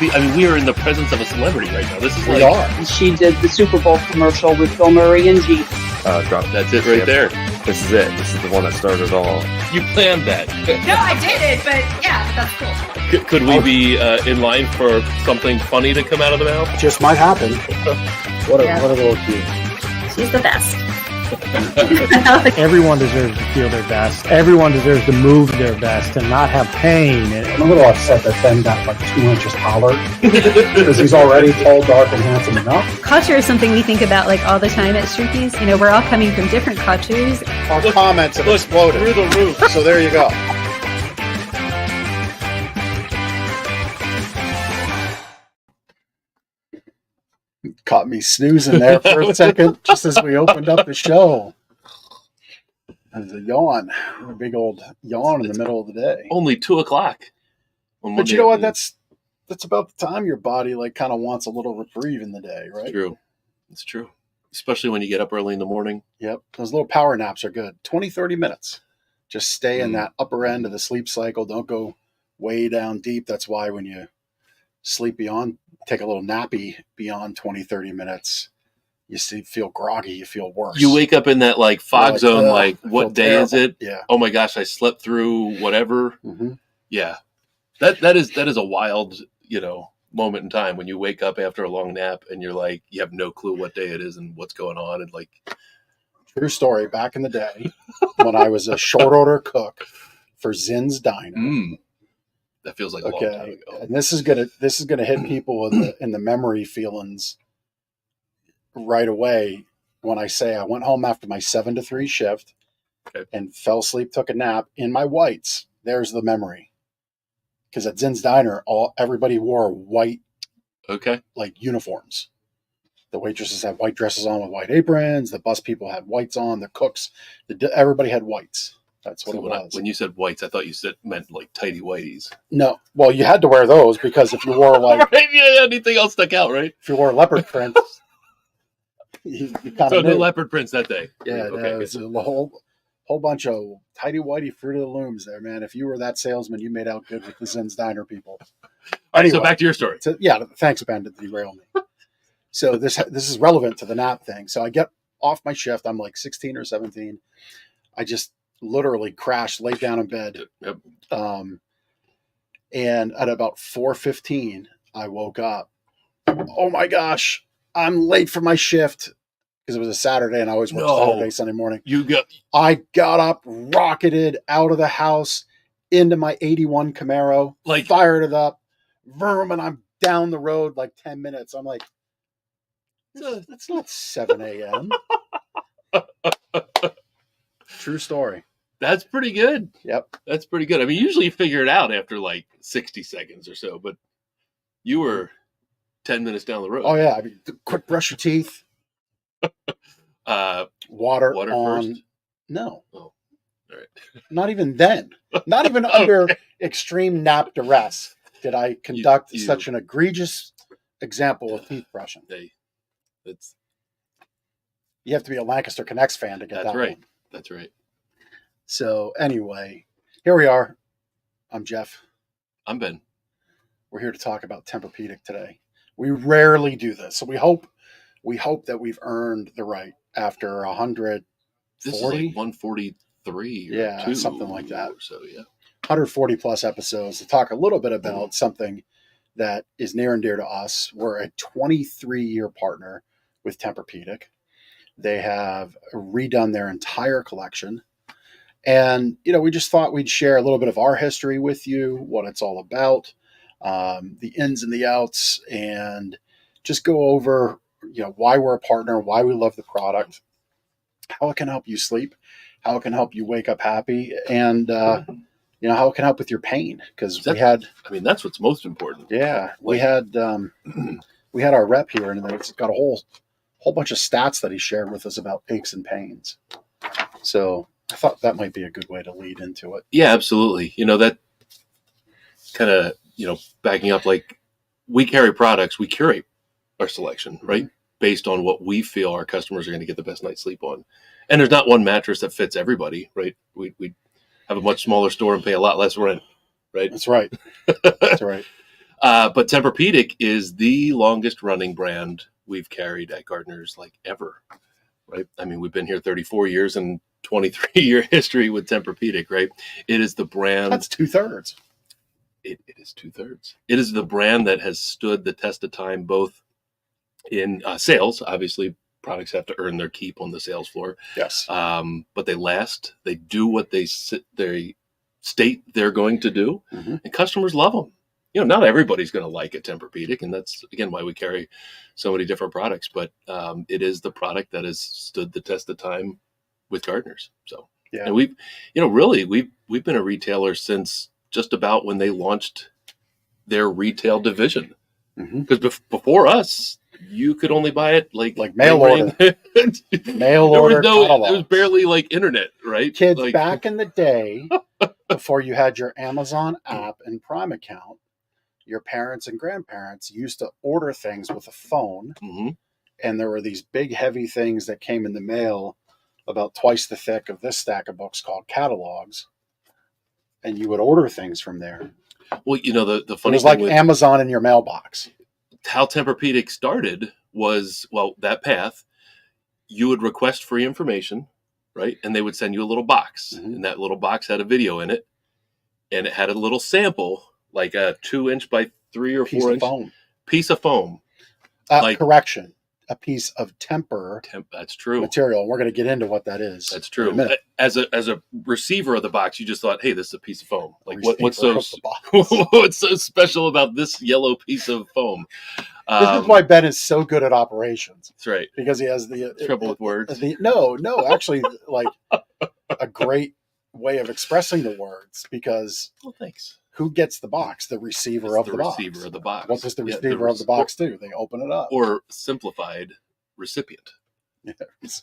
we are in the presence of a celebrity right now. This is We are. She did the Super Bowl commercial with Bill Murray and G. That's it right there. This is it. This is the one that started it all. You planned that. No, I didn't, but yeah, that's cool. Could we be in line for something funny to come out of the mouth? Just might happen. What a little cute. She's the best. Everyone deserves to feel their best. Everyone deserves to move their best and not have pain. I'm a little upset that Ben got like 2 inches taller because he's already tall, dark, and handsome enough. Culture is something we think about like all the time at Strookies. You know, we're all coming from different cultures. Our comments have exploded through the roof. So there you go. Caught me snoozing there for a second, just as we opened up the show. There's a yawn, a big old yawn in the middle of the day. Only 2:00. But you know what? That's about the time your body like kind of wants a little reprieve in the day, right? It's true. Especially when you get up early in the morning. Yep. Those little power naps are good. 20, 30 minutes. Just stay in that upper end of the sleep cycle. Don't go way down deep. That's why when you take a little nappy beyond 20, 30 minutes, you feel groggy, you feel worse. You wake up in that like fog zone, like what day terrible. is it? Yeah. Oh my gosh, I slept through whatever. Mm-hmm. Yeah. That is a wild, moment in time when you wake up after a long nap and you're like, you have no clue what day it is and what's going on. And like, true story. Back in the day when I was a short order cook for Zinn's Diner. That feels like a long time ago. And this is gonna hit people in the memory feelings right away when I say I went home after my 7 to 3 shift and fell asleep, took a nap in my whites. There's the memory. Because at Zinn's Diner, everybody wore white, like uniforms. The waitresses had white dresses on with white aprons. The bus people had whites on. The cooks, everybody had whites. That's what it was. When you said whites, I thought you meant like tighty whities. No, well, you had to wear those because if you wore like anything else stuck out, right? If you wore leopard prints, you kind of no leopard prints that day. Yeah, it was a whole bunch of tighty whitey Fruit of the Looms there, man. If you were that salesman, you made out good with the Zinn's Diner people. Anyway, so back to your story. Thanks, Ben, to derail me. So this is relevant to the nap thing. So I get off my shift. I'm like 16 or 17. I just literally crashed, laid down in bed. Yep. And at about 4:15, I woke up. Oh my gosh, I'm late for my shift because it was a Saturday and I always work Saturday, Sunday morning. I got up, rocketed out of the house into my 81 Camaro, fired it up, vroom, and I'm down the road like 10 minutes. I'm like, it's not 7 a.m. True story. That's pretty good. Yep. That's pretty good. I mean, usually you figure it out after like 60 seconds or so, but you were 10 minutes down the road. Oh, yeah. I mean, quick brush your teeth. Water on. First? No. Oh, all right. Not even then. Not even under extreme nap duress did I conduct such an egregious example of teeth brushing. You have to be a Lancaster Connects fan to get that right. one. That's right. So anyway, here we are. I'm Jeff. I'm Ben. We're here to talk about Tempur-Pedic today. We rarely do this, so we hope that we've earned the right after 140. This is like 143 or 2, something like that. So 140 plus episodes to talk a little bit about something that is near and dear to us. We're a 23-year partner with Tempur-Pedic. They have redone their entire collection. And, we just thought we'd share a little bit of our history with you, what it's all about, the ins and the outs, and just go over, why we're a partner, why we love the product, how it can help you sleep, how it can help you wake up happy, and, how it can help with your pain. Because that's what's most important. Yeah. We had our rep here, and it's got a whole bunch of stats that he shared with us about aches and pains. So I thought that might be a good way to lead into it. Yeah, absolutely. That kind of, backing up, like we carry products, we curate our selection, right? Based on what we feel our customers are going to get the best night's sleep on. And there's not one mattress that fits everybody, right? We have a much smaller store and pay a lot less rent, right? That's right. That's right. But Tempur-Pedic is the longest running brand we've carried at Gardner's like ever, right? I mean, we've been here 34 years and 23-year history with Tempur-Pedic, right? It is the brand. That's 2/3. It is 2/3. It is the brand that has stood the test of time, both in sales. Obviously, products have to earn their keep on the sales floor. Yes. But they last. They do what they state they're going to do, and customers love them. You know, not everybody's going to like a Tempur-Pedic, and that's, again, why we carry so many different products. But it is the product that has stood the test of time with Gardner's. So, yeah. And we've been a retailer since just about when they launched their retail division. Because before us, you could only buy it like mail order. Mail order. There was barely like internet, right? Kids, like, back in the day, before you had your Amazon app and Prime account, your parents and grandparents used to order things with a phone, and there were these big, heavy things that came in the mail about twice the thick of this stack of books called catalogs, and you would order things from there. Well, you know, the funny it was thing like with Amazon in your mailbox. How Tempur-Pedic started was, well, that path, you would request free information, right? And they would send you a little box, and that little box had a video in it, and it had a little sample, like a 2-inch by 3 or 4-inch piece of foam. Correction. A piece of Tempur that's true material. We're going to get into what that is. That's true. As a receiver of the box, you just thought, hey, this is a piece of foam. Like what's so special about this yellow piece of foam? This is why Ben is so good at operations. That's right. Because he has the trouble with words. Actually, like a great way of expressing the words. Because thanks. Who gets the box? The receiver of the box. The receiver of the box. What does the receiver of the box do? They open it up. Or simplified, recipient. Yes.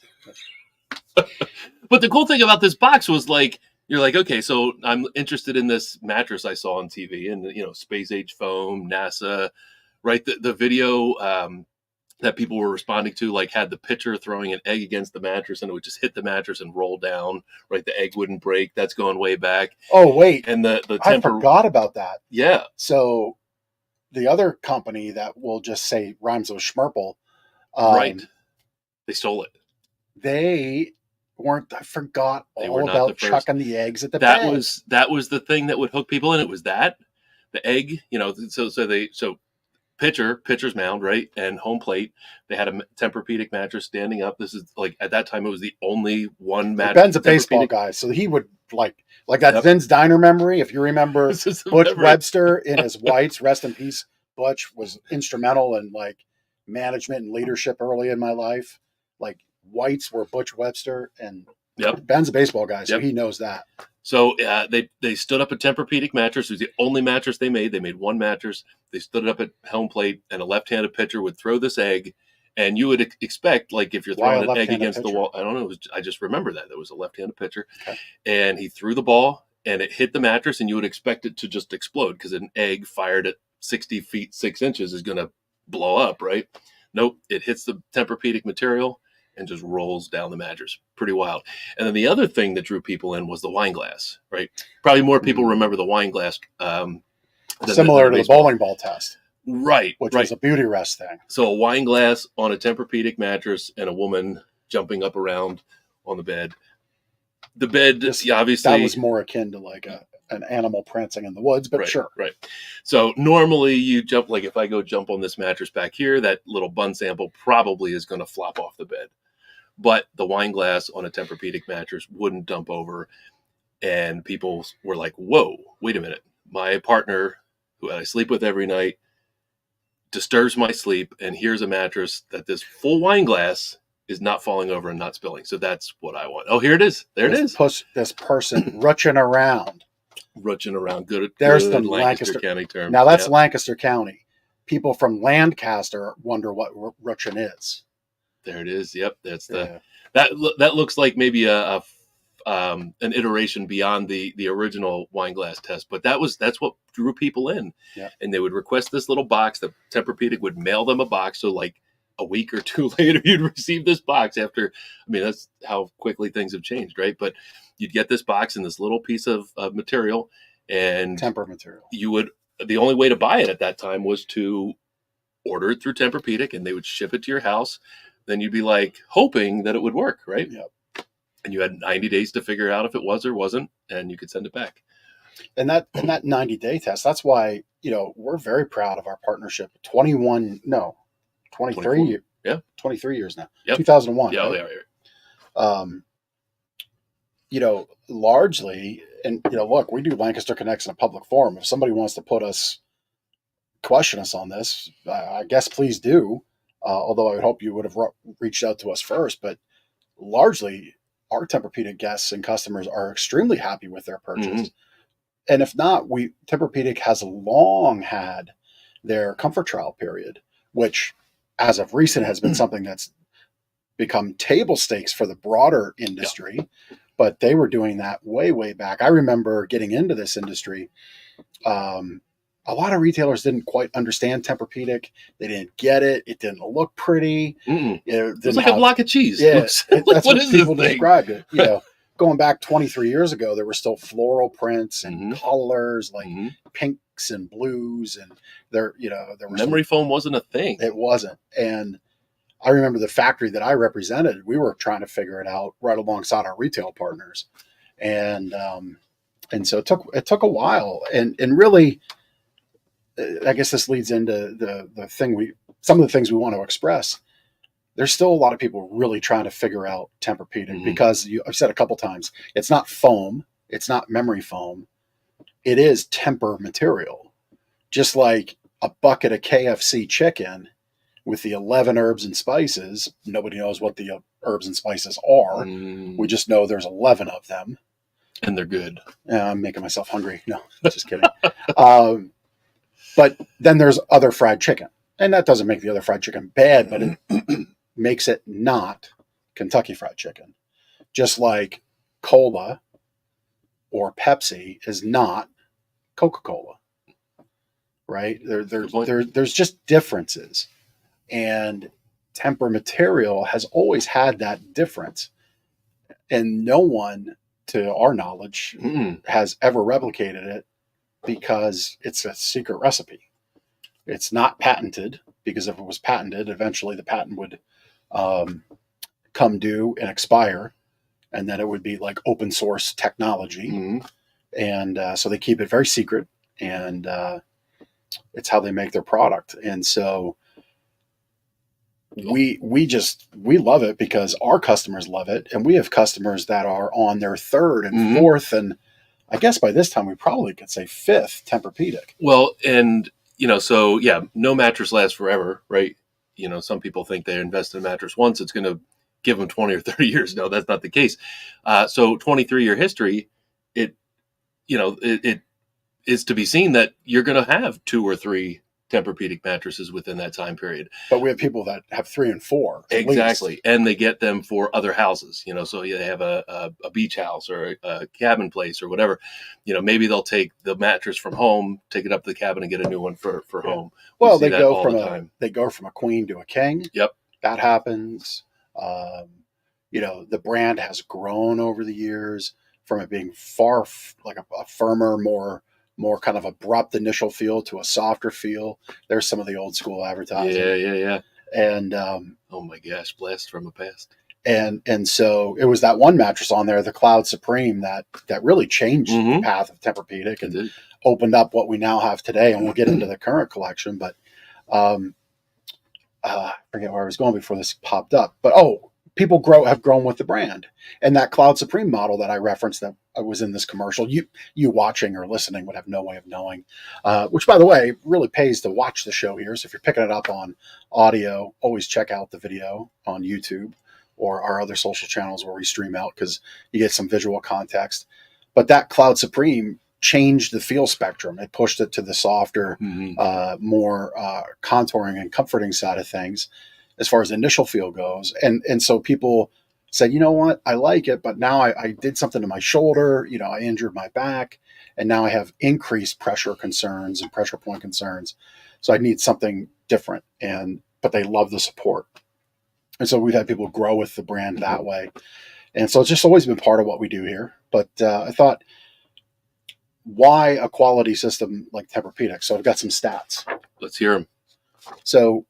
But the cool thing about this box was like, you're like, okay, so I'm interested in this mattress I saw on TV, and you know, space age foam, NASA, right? The video that people were responding to, like, had the pitcher throwing an egg against the mattress, and it would just hit the mattress and roll down, right? The egg wouldn't break. That's going way back. Oh, wait. And the I forgot about that. Yeah. So the other company that will just say rhymes with Schmerple. Right. They stole it. They weren't, I forgot all about chucking the eggs at the that bed. That was the thing that would hook people in. It was the egg, you know, so pitcher's mound, right, and home plate. They had a Tempur-Pedic mattress standing up. This is like, at that time, it was the only one mattress. Ben's a baseball guy, so he would like that Vince Diner memory. If you remember Butch Webster in his whites, rest in peace. Butch was instrumental in like management and leadership early in my life. Like whites were Butch Webster, and Ben's a baseball guy, so he knows that. So they stood up a Tempur-Pedic mattress. It was the only mattress they made. They made one mattress. They stood it up at home plate, and a left-handed pitcher would throw this egg. And you would expect, like, if you're throwing an egg against the wall, I don't know. I just remember that. There was a left-handed pitcher. Okay. And he threw the ball, and it hit the mattress, and you would expect it to just explode because an egg fired at 60 feet, 6 inches is going to blow up, right? Nope. It hits the Tempur-Pedic material and just rolls down the mattress. Pretty wild. And then the other thing that drew people in was the wine glass, right? Probably more people remember the wine glass. Similar to the bowling ball test. Right. Which was a beauty rest thing. So a wine glass on a Tempur-Pedic mattress and a woman jumping up around on the bed. The bed, obviously. That was more akin to like an animal prancing in the woods, but sure. Right. So normally you jump, like if I go jump on this mattress back here, that little bun sample probably is going to flop off the bed. But the wine glass on a Tempur-Pedic mattress wouldn't dump over. And people were like, whoa, wait a minute. My partner, who I sleep with every night, disturbs my sleep. And here's a mattress that this full wine glass is not falling over and not spilling. So that's what I want. Oh, here it is. There it is. This person rutching around. There's the Lancaster County term. Now that's Lancaster County. People from Lancaster wonder what rutching is. There it is. Yep, that's that looks like maybe an iteration beyond the original wine glass test, but that's what drew people in. Yeah. And they would request this little box. The Tempur-Pedic would mail them a box, so like a week or two later, you'd receive this box. After, I mean, that's how quickly things have changed, right? But you'd get this box and this little piece of material, and Tempur material. You would the only way to buy it at that time was to order it through Tempur-Pedic, and they would ship it to your house. Then you'd be like hoping that it would work, right? Yep. And you had 90 days to figure out if it was or wasn't, and you could send it back. And that 90-day test, that's why, we're very proud of our partnership. 23 years. Yeah. 23 years now. Yep. 2001. Yeah, right? yeah. Largely, and, look, we do Lancaster Connects in a public forum. If somebody wants to question us on this, I guess please do. Although I would hope you would have reached out to us first. But largely, our Tempur-Pedic guests and customers are extremely happy with their purchase. Mm-hmm. And if not, Tempur-Pedic has long had their comfort trial period, which as of recent has been something that's become table stakes for the broader industry. Yep. But they were doing that way, way back. I remember getting into this industry. A lot of retailers didn't quite understand Tempur-Pedic. They didn't get it. It didn't look pretty. It was like a block of cheese. Yeah, like, that's what is people this described it. Going back 23 years ago, there were still floral prints and colors like pinks and blues, and there was memory foam wasn't a thing. It wasn't. And I remember the factory that I represented, we were trying to figure it out right alongside our retail partners. And so it took a while. And really, I guess this leads into some of the things we want to express. There's still a lot of people really trying to figure out Tempur-Pedic because I've said a couple times, it's not foam. It's not memory foam. It is Tempur material. Just like a bucket of KFC chicken with the 11 herbs and spices. Nobody knows what the herbs and spices are. We just know there's 11 of them. And they're good. I'm making myself hungry. No, just kidding. But then there's other fried chicken. And that doesn't make the other fried chicken bad, but it makes it not Kentucky Fried Chicken. Just like cola or Pepsi is not Coca-Cola. Right? There's just differences. And Tempur material has always had that difference. And no one, to our knowledge, has ever replicated it because it's a secret recipe. It's not patented, because if it was patented, eventually the patent would come due and expire, and then it would be like open source technology. And so they keep it very secret, and it's how they make their product. And so we love it because our customers love it, and we have customers that are on their third and fourth, and I guess by this time we probably could say fifth Tempur-Pedic. Well, and so yeah, no mattress lasts forever, right? Some people think they invest in a mattress once, it's going to give them 20 or 30 years. No, that's not the case. So 23-year history, it is to be seen that you're going to have 2 or 3 Tempur-Pedic mattresses within that time period. But we have people that have 3 and 4. Exactly. And they get them for other houses, so they have a beach house or a cabin place or whatever. Maybe they'll take the mattress from home, take it up to the cabin and get a new one for home. Well, they go from a queen to a king. Yep. That happens. The brand has grown over the years from it being far like a firmer, more kind of abrupt initial feel to a softer feel. There's some of the old school advertising. Yeah. And oh my gosh, blast from the past. And so it was that one mattress on there, the Cloud Supreme, that really changed the path of Tempur-Pedic and opened up what we now have today. And we'll get into the current collection, but I forget where I was going before this popped up. But people have grown with the brand. And that Cloud Supreme model that I referenced that was in this commercial, you watching or listening would have no way of knowing, which, by the way, really pays to watch the show here. So if you're picking it up on audio, always check out the video on YouTube or our other social channels where we stream out, because you get some visual context. But that Cloud Supreme changed the feel spectrum. It pushed it to the softer, more contouring and comforting side of things as far as the initial feel goes. And so people said, you know what, I like it, but now I did something to my shoulder, I injured my back, and now I have increased pressure concerns and pressure point concerns. So I need something different. But they love the support. And so we've had people grow with the brand that way. And so it's just always been part of what we do here. But I thought why a quality system like Tempur-Pedic? So I've got some stats. Let's hear them. So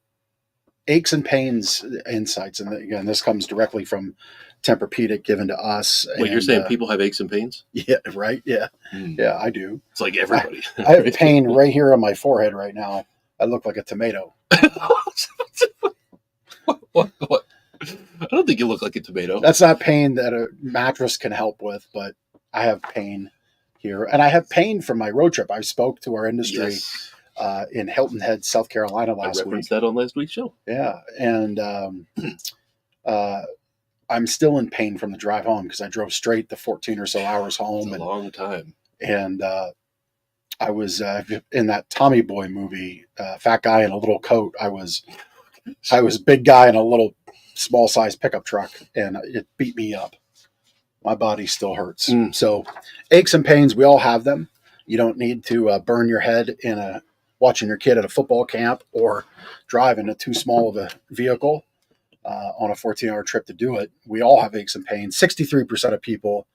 aches and pains insights, and again, this comes directly from Tempur-Pedic given to us. Wait, you're saying people have aches and pains? Yeah, right. Yeah, yeah, I do. It's like everybody. I have pain right here on my forehead right now. I look like a tomato. What? I don't think you look like a tomato. That's not pain that a mattress can help with, but I have pain here, and I have pain from my road trip. I spoke to our industry Yes. in Hilton Head, South Carolina I last week. referenced that on last week's show. Yeah, and I'm still in pain from the drive home because I drove straight the 14 or so hours home, It's a long time. and I was in that Tommy Boy movie, fat guy in a little coat. I was big guy in a little small size pickup truck, and it beat me up. My body still hurts. So aches and pains, we all have them. You don't need to burn your head in watching your kid at a football camp or drive in a too small of a vehicle on a 14-hour trip to do it. We all have aches and pains. 63% of people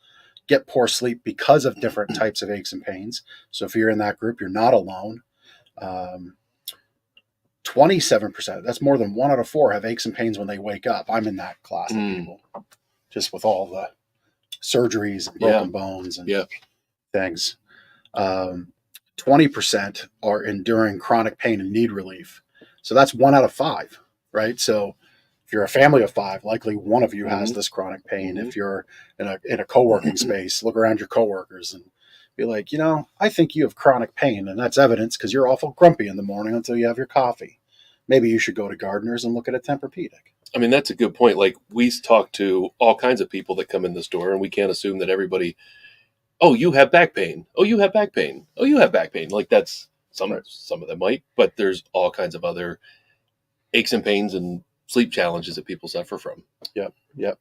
get poor sleep because of different types of aches and pains. So if you're in that group, you're not alone. 27%, that's more than 1 out of 4, have aches and pains when they wake up. I'm in that class of people, just with all the surgeries and broken bones and things. 20% are enduring chronic pain and need relief. So that's 1 out of 5, right? So if you're a family of 5, likely one of you has this chronic pain. If you're in a co-working space, look around your coworkers and be like, I think you have chronic pain, and that's evidence because you're awful grumpy in the morning until you have your coffee. Maybe you should go to Gardner's and look at a Tempur-Pedic. I mean, that's a good point. Like, we talk to all kinds of people that come in the store, and we can't assume that everybody, oh, you have back pain. Oh, you have back pain. Oh, you have back pain. Like, that's some of them might, but there's all kinds of other aches and pains and sleep challenges that people suffer from. Yep.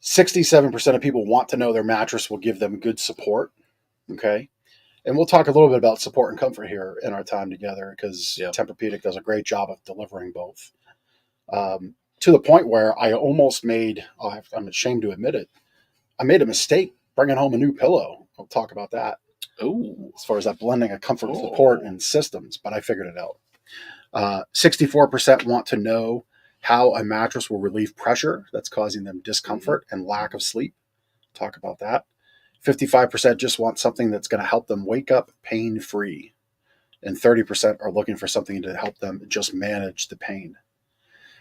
67% of people want to know their mattress will give them good support. Okay. And we'll talk a little bit about support and comfort here in our time together because Tempur-Pedic does a great job of delivering both. To the point where I almost made, I'm ashamed to admit it, I made a mistake bringing home a new pillow. I'll talk about that. Oh, as far as that blending of comfort, support, and systems, but I figured it out. 64% want to know how a mattress will relieve pressure that's causing them discomfort and lack of sleep. Talk about that. 55% just want something that's going to help them wake up pain-free. And 30% are looking for something to help them just manage the pain.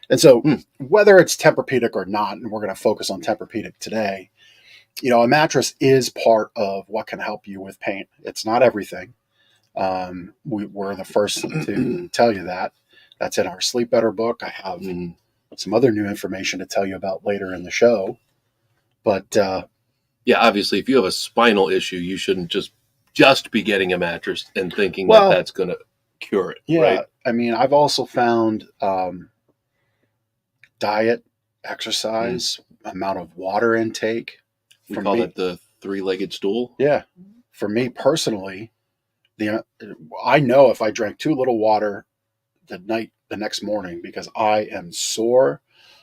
And so whether it's Tempur-Pedic or not, and we're going to focus on Tempur-Pedic today, a mattress is part of what can help you with pain. It's not everything. We're the first to tell you that. That's in our Sleep Better book. I have some other new information to tell you about later in the show. But obviously, if you have a spinal issue, you shouldn't just be getting a mattress and thinking that's going to cure it. Yeah, right? I mean, I've also found diet, exercise, amount of water intake. We call that the 3-legged stool. Yeah. For me personally, I know if I drank too little water the next morning because I am sore,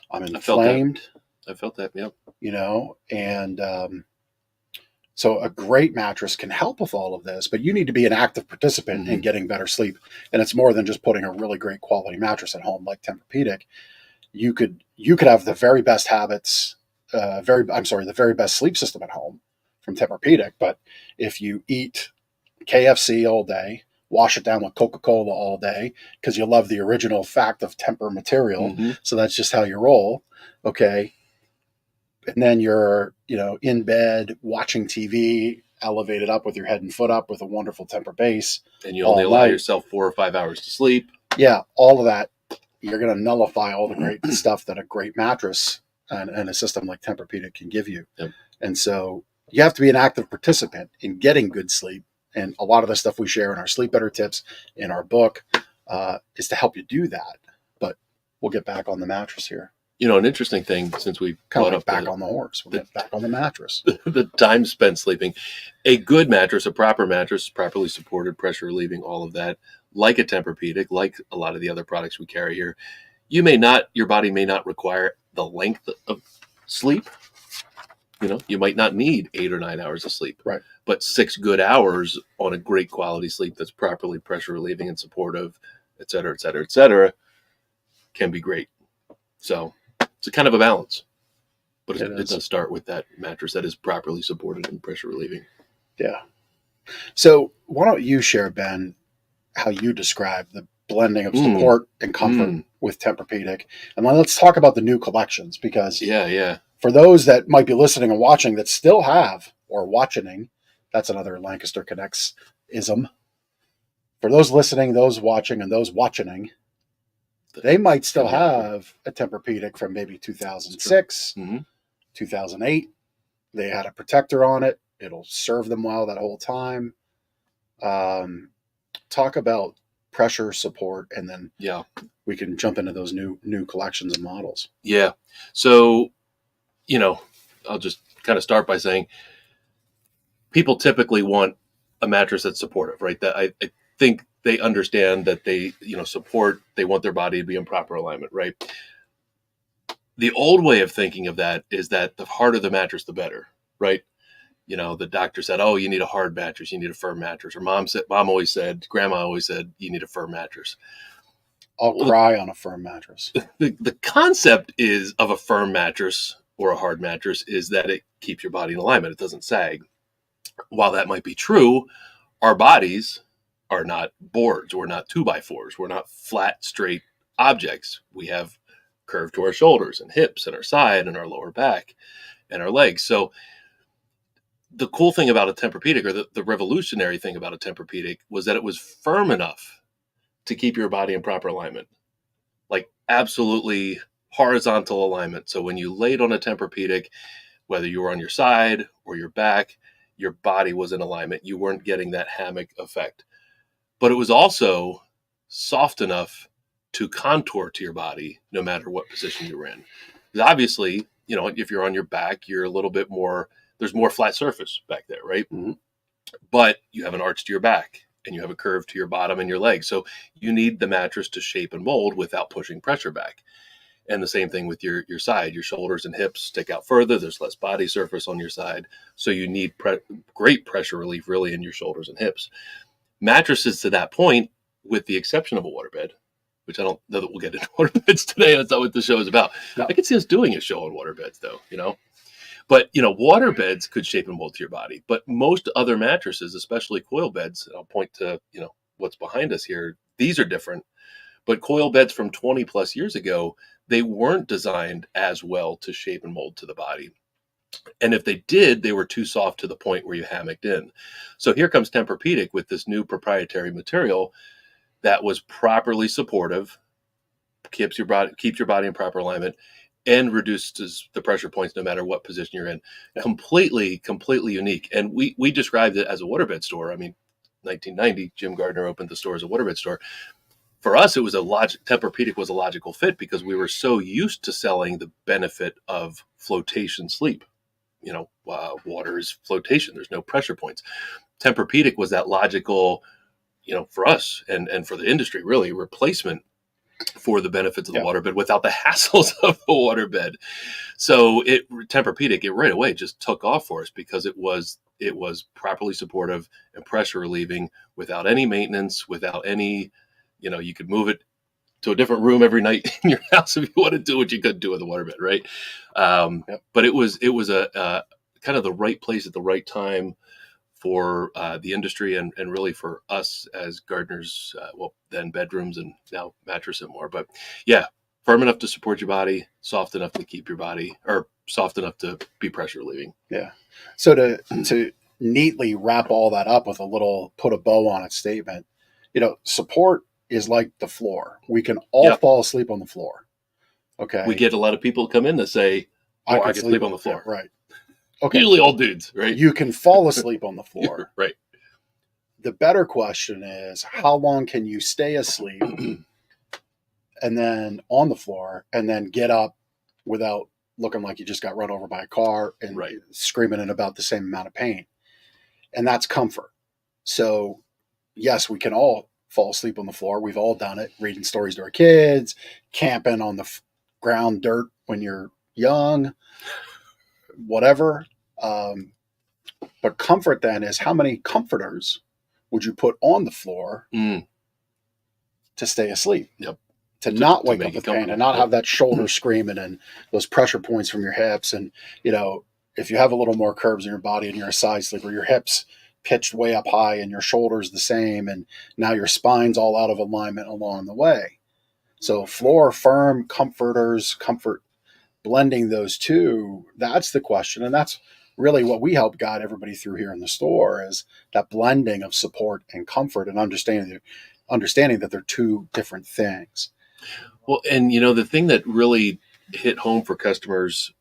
I'm inflamed. I felt that, yeah. And so a great mattress can help with all of this, but you need to be an active participant in getting better sleep. And it's more than just putting a really great quality mattress at home like Tempur-Pedic. You could have the very best habits, the very best sleep system at home from Tempur-Pedic. But if you eat KFC all day, wash it down with Coca-Cola all day because you love the original fact of Tempur material, so that's just how you roll, okay? And then you're, in bed watching TV, elevated up with your head and foot up with a wonderful Tempur base. And you only allow yourself 4 or 5 hours to sleep. Yeah, all of that. You're going to nullify all the great stuff that a great mattress and a system like Tempur-Pedic can give you. Yep. And so you have to be an active participant in getting good sleep. And a lot of the stuff we share in our Sleep Better tips in our book is to help you do that. But we'll get back on the mattress here. An interesting thing, since we brought up back on the horse, we'll get back on the mattress. The time spent sleeping. A good mattress, a proper mattress, properly supported, pressure relieving, all of that, like a Tempur-Pedic, like a lot of the other products we carry here, your body may not require the length of sleep, You might not need 8 or 9 hours of sleep, Right. but 6 good hours on a great quality sleep that's properly pressure relieving and supportive, et cetera, et cetera, et cetera, can be great. So it's a kind of a balance, but it does start with that mattress that is properly supported and pressure relieving. Yeah. So why don't you share, Ben, how you describe the blending of support and comfort with Tempur-Pedic, and then let's talk about the new collections, because for those that might be listening and watching that still have, or watching, that's another Lancaster Connects ism. For those listening, those watching, and those watching, they might still have a Tempur-Pedic from maybe 2006, 2008. They had a protector on it. It'll serve them well that whole time. Talk about pressure support, and then we can jump into those new collections and models. Yeah. So, I'll just kind of start by saying people typically want a mattress that's supportive, right? That I think they understand that they, support, they want their body to be in proper alignment, right? The old way of thinking of that is that the harder the mattress, the better, right? The doctor said, oh, you need a hard mattress, you need a firm mattress. Or grandma always said, you need a firm mattress. I'll cry on a firm mattress. The concept is of a firm mattress or a hard mattress is that it keeps your body in alignment. It doesn't sag. While that might be true, our bodies are not boards. We're not 2x4s. We're not flat, straight objects. We have curve to our shoulders and hips and our side and our lower back and our legs. So the cool thing about a Tempur-Pedic, or the revolutionary thing about a Tempur-Pedic, was that it was firm enough to keep your body in proper alignment, like absolutely horizontal alignment. So when you laid on a Tempur-Pedic, whether you were on your side or your back, your body was in alignment. You weren't getting that hammock effect. But it was also soft enough to contour to your body no matter what position you were in. Because obviously, if you're on your back, you're a little bit more, there's more flat surface back there, right? Mm-hmm. But you have an arch to your back and you have a curve to your bottom and your legs. So you need the mattress to shape and mold without pushing pressure back. And the same thing with your side. Your shoulders and hips stick out further. There's less body surface on your side. So you need great pressure relief really in your shoulders and hips. Mattresses to that point, with the exception of a waterbed, which I don't know that we'll get into waterbeds today. That's not what the show is about. No. I could see us doing a show on waterbeds though, But, waterbeds could shape and mold to your body. But most other mattresses, especially coil beds, and I'll point to, what's behind us here, these are different. But coil beds from 20 plus years ago, they weren't designed as well to shape and mold to the body. And if they did, they were too soft to the point where you hammocked in. So here comes Tempur-Pedic with this new proprietary material that was properly supportive, keeps your body in proper alignment, and reduces the pressure points no matter what position you're in. Yeah. Completely unique. And we described it as a waterbed store. I mean, 1990, Jim Gardner opened the store as a waterbed store. For us, it was Tempur-Pedic was a logical fit because we were so used to selling the benefit of flotation sleep. Water is flotation. There's no pressure points. Tempur-Pedic was that logical, for us and for the industry, really, replacement for the benefits of the waterbed without the hassles of the waterbed. So Tempur-Pedic, it right away just took off for us because it was properly supportive and pressure relieving without any maintenance, without any, you could move it to a different room every night in your house if you want to do what you couldn't do with the waterbed, right? But it was a kind of the right place at the right time for the industry and really for us as Gardner's, then bedrooms and now mattress and more. But yeah, firm enough to support your body, soft enough to keep your body, or soft enough to be pressure relieving. Yeah. So to neatly wrap all that up with a little put a bow on it statement, support is like the floor. We can all fall asleep on the floor. Okay. We get a lot of people come in that say, I can sleep on the floor. Right. Okay. Usually all dudes, right? You can fall asleep on the floor. Right. The better question is, how long can you stay asleep and then on the floor and then get up without looking like you just got run over by a car and screaming in about the same amount of pain? And that's comfort. So yes, we can all fall asleep on the floor. We've all done it, reading stories to our kids, camping on the ground dirt when you're young, whatever. But comfort then is how many comforters would you put on the floor to stay asleep? Yep. To not to wake make up it with pain and comfortable. not have that shoulder screaming and those pressure points from your hips. And, if you have a little more curves in your body and you're a side sleeper, your hips pitched way up high and your shoulders the same. And now your spine's all out of alignment along the way. So floor, firm, comforters, comfort, blending those two, that's the question. And that's really what we help guide everybody through here in the store is that blending of support and comfort and understanding that they're two different things. Well, and the thing that really hit home for customers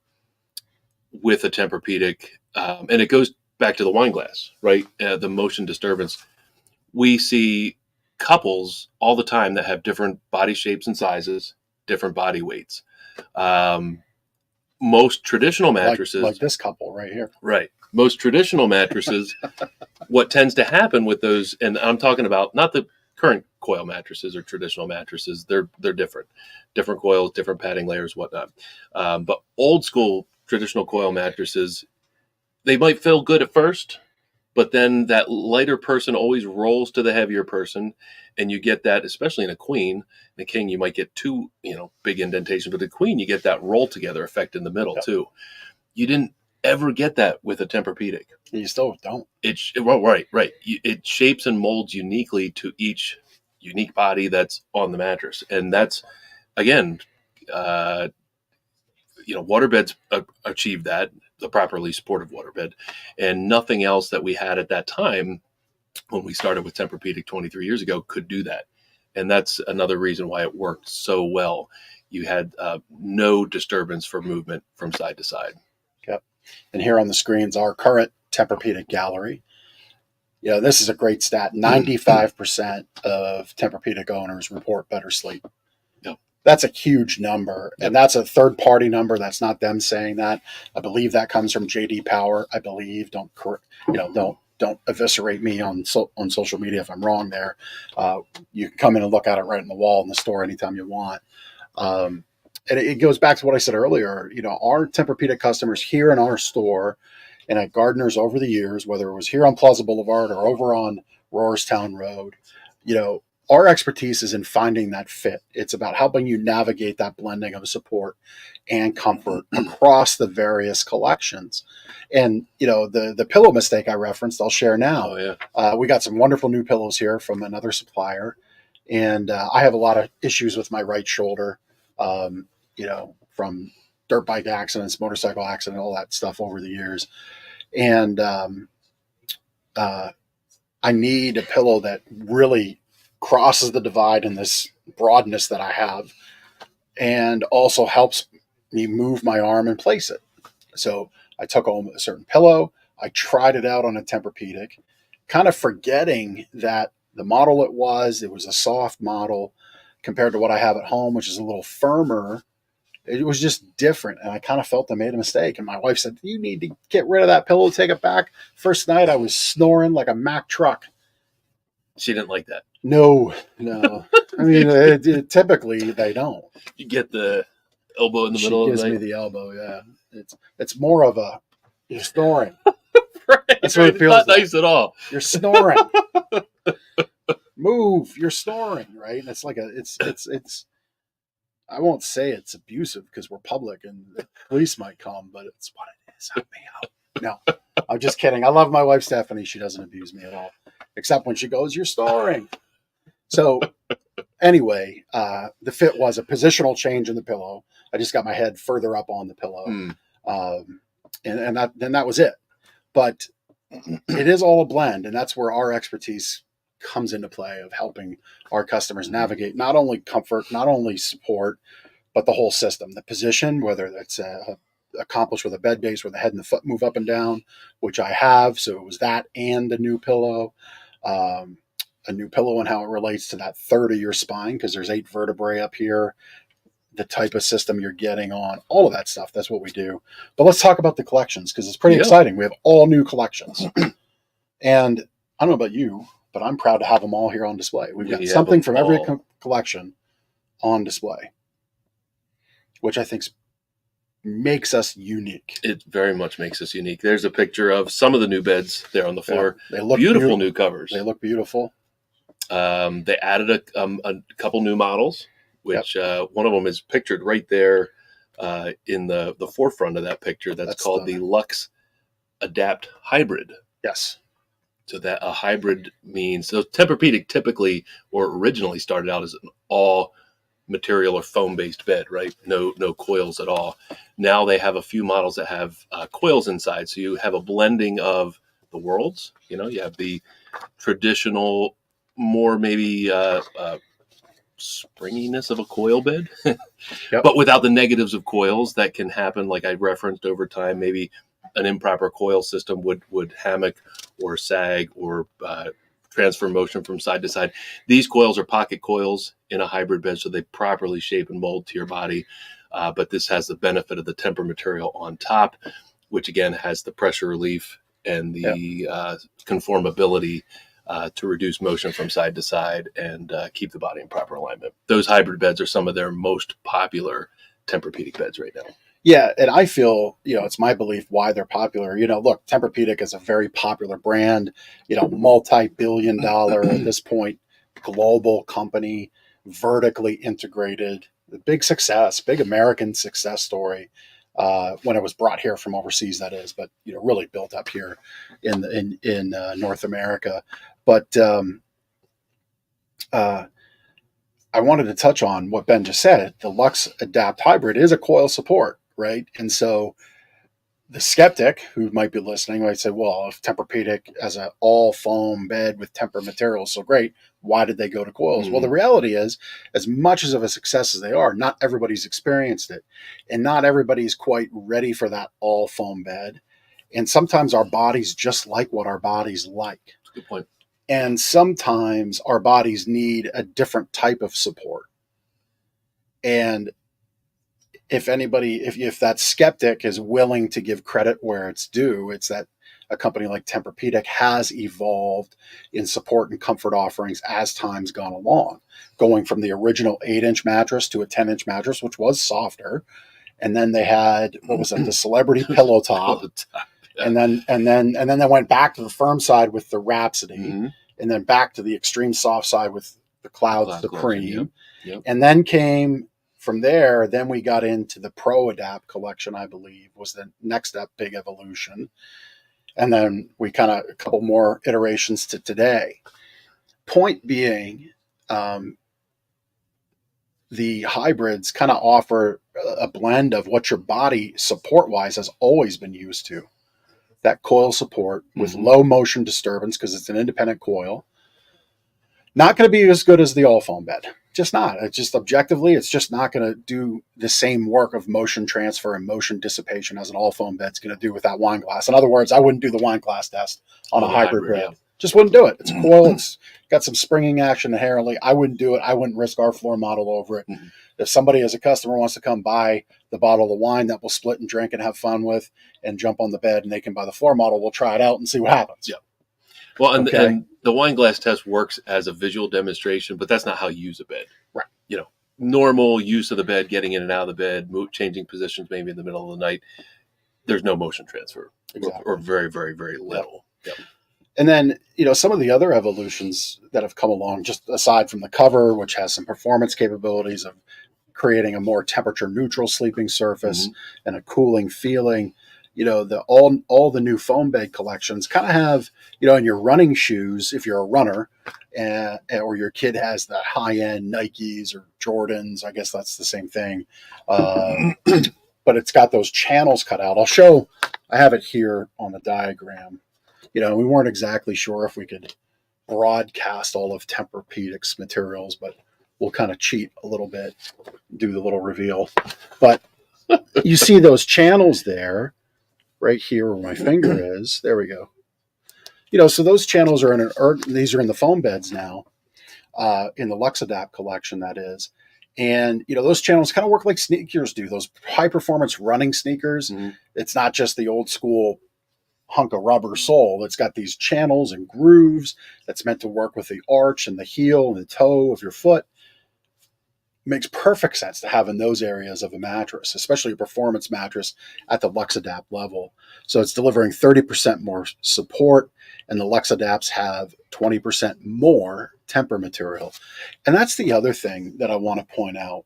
with a Tempur-Pedic, and it goes back to the wine glass, right? The motion disturbance. We see couples all the time that have different body shapes and sizes, different body weights. Most traditional mattresses, like this couple right here, right? Most traditional mattresses, what tends to happen with those, and I'm talking about not the current coil mattresses or traditional mattresses, they're different coils, different padding layers, whatnot. But old school traditional coil mattresses, they might feel good at first, but then that lighter person always rolls to the heavier person, and you get that, especially in a queen. In a king, you might get two, big indentations, but a queen, you get that roll together effect in the middle too. You didn't ever get that with a Tempur-Pedic. You still don't. Right. It shapes and molds uniquely to each unique body that's on the mattress, and that's again, waterbeds achieved that, the properly supportive waterbed, and nothing else that we had at that time when we started with Tempur-Pedic 23 years ago could do that. And that's another reason why it worked so well. You had no disturbance for movement from side to side. Yep. And here on the screens, our current Tempur-Pedic gallery. This is a great stat. 95% of Tempur-Pedic owners report better sleep. Yep. That's a huge number. Yep. And that's a third-party number. That's not them saying that. I believe that comes from J.D. Power. I believe. Don't eviscerate me on social media if I'm wrong there. You can come in and look at it right on the wall in the store anytime you want. And it goes back to what I said earlier. Our Tempur-Pedic customers here in our store and at Gardner's over the years, whether it was here on Plaza Boulevard or over on Roarstown Road, our expertise is in finding that fit. It's about helping you navigate that blending of support and comfort across the various collections. And, the pillow mistake I referenced, I'll share now. Oh, yeah. We got some wonderful new pillows here from another supplier. And I have a lot of issues with my right shoulder, from dirt bike accidents, motorcycle accident, all that stuff over the years. And I need a pillow that really crosses the divide in this broadness that I have and also helps me move my arm and place it. So I took home a certain pillow. I tried it out on a Tempur-Pedic, kind of forgetting that the model it was a soft model compared to what I have at home, which is a little firmer. It was just different. And I kind of felt I made a mistake. And my wife said, you need to get rid of that pillow, take it back. First night I was snoring like a Mack truck. She didn't like that. No. I mean, typically they don't. You get the elbow in the middle She of the gives night. me the elbow, yeah. It's more of you're snoring. Right, That's what it feels not like. nice at all. You're snoring. Move, you're snoring, right? And it's like it's I won't say it's abusive because we're public and the police might come, but it's what it is. Help me out. No, I'm just kidding. I love my wife, Stephanie. She doesn't abuse me at all, except when she goes, you're snoring. So anyway, the fit was a positional change in the pillow. I just got my head further up on the pillow. And that was it. But it is all a blend, and that's where our expertise comes into play of helping our customers navigate not only comfort, not only support, but the whole system. The position, whether that's accomplished with a bed base where the head and the foot move up and down, which I have. So it was that and a new pillow and how it relates to that third of your spine, because there's 8 vertebrae up here, the type of system you're getting on, all of that stuff. That's what we do. But let's talk about the collections, because it's pretty exciting. We have all new collections. And I don't know about you, but I'm proud to have them all here on display. We've got something from every collection on display, which I think's makes us unique. It very much makes us unique. There's a picture of some of the new beds there on the floor. Yeah, they look beautiful new covers. They look beautiful. They added a couple new models, which one of them is pictured right there in the forefront of that picture. That's called the Lux Adapt Hybrid. Yes. So that a hybrid means, so Tempur-Pedic typically or originally started out as an all material or foam based bed, right? No coils at all. Now they have a few models that have coils inside. So you have a blending of the worlds. You know, you have the traditional, more maybe springiness of a coil bed, but without the negatives of coils that can happen. Like I referenced over time, maybe an improper coil system would hammock or sag or transfer motion from side to side. These coils are pocket coils in a hybrid bed, so they properly shape and mold to your body. But this has the benefit of the Tempur material on top, which again has the pressure relief and the conformability to reduce motion from side to side and keep the body in proper alignment. Those hybrid beds are some of their most popular Tempur-Pedic beds right now. Yeah, and I feel, it's my belief why they're popular. Look, Tempur-Pedic is a very popular brand, multi-billion-dollar at this point, global company, vertically integrated, big success, big American success story when it was brought here from overseas, that is, but really built up here in North America. But I wanted to touch on what Ben just said. The Lux Adapt Hybrid is a coil support. Right. And so the skeptic who might be listening might say, well, if Tempur-Pedic has an all foam bed with Tempur material is so great, why did they go to coils? Mm-hmm. Well, the reality is, as much of a success as they are, not everybody's experienced it. And not everybody's quite ready for that all foam bed. And sometimes our bodies just like what our bodies like. That's a good point. And sometimes our bodies need a different type of support. And if that skeptic is willing to give credit where it's due, it's that a company like Tempur-Pedic has evolved in support and comfort offerings as time's gone along, going from the original 8-inch mattress to a 10-inch mattress, which was softer. And then they had, the celebrity pillow top. And then they went back to the firm side with the Rhapsody, and then back to the extreme soft side with the Cloud Supreme. Yep. And then came from there, then we got into the Pro Adapt collection, I believe, was the next up big evolution. And then we kind of a couple more iterations to today. Point being, the hybrids kind of offer a blend of what your body support-wise has always been used to. That coil support with low motion disturbance because it's an independent coil. Not going to be as good as the all foam bed. Just not. It's just objectively, it's just not going to do the same work of motion transfer and motion dissipation as an all foam bed's going to do with that wine glass. In other words, I wouldn't do the wine glass test on a hybrid bed. Yeah. Just wouldn't do it. It's a coil. It's got some springing action inherently. I wouldn't do it. I wouldn't risk our floor model over it. Mm-hmm. If somebody as a customer wants to come buy the bottle of the wine that we'll split and drink and have fun with and jump on the bed and they can buy the floor model, we'll try it out and see what happens. Yeah. Well, and the wine glass test works as a visual demonstration, but that's not how you use a bed. Right. Normal use of the bed, getting in and out of the bed, changing positions maybe in the middle of the night. There's no motion transfer. Exactly. Or very, very, very little. Yep. Yep. And then, some of the other evolutions that have come along, just aside from the cover, which has some performance capabilities of creating a more temperature neutral sleeping surface and a cooling feeling, all the new foam bed collections kind of have, in your running shoes, if you're a runner, or your kid has the high-end Nikes or Jordans, I guess that's the same thing. But it's got those channels cut out. I have it here on the diagram. We weren't exactly sure if we could broadcast all of Tempur-Pedic's materials, but we'll kind of cheat a little bit, do the little reveal. But you see those channels there, right here where my finger is. There we go. So those channels are these are in the foam beds now, in the Lux Adapt collection, that is. And, those channels kind of work like sneakers do, those high performance running sneakers. Mm-hmm. It's not just the old school hunk of rubber sole. It's got these channels and grooves that's meant to work with the arch and the heel and the toe of your foot. makes perfect sense to have in those areas of a mattress, especially a performance mattress at the LuxAdapt level. So it's delivering 30% more support, and the LuxAdapts have 20% more Tempur material. And that's the other thing that I want to point out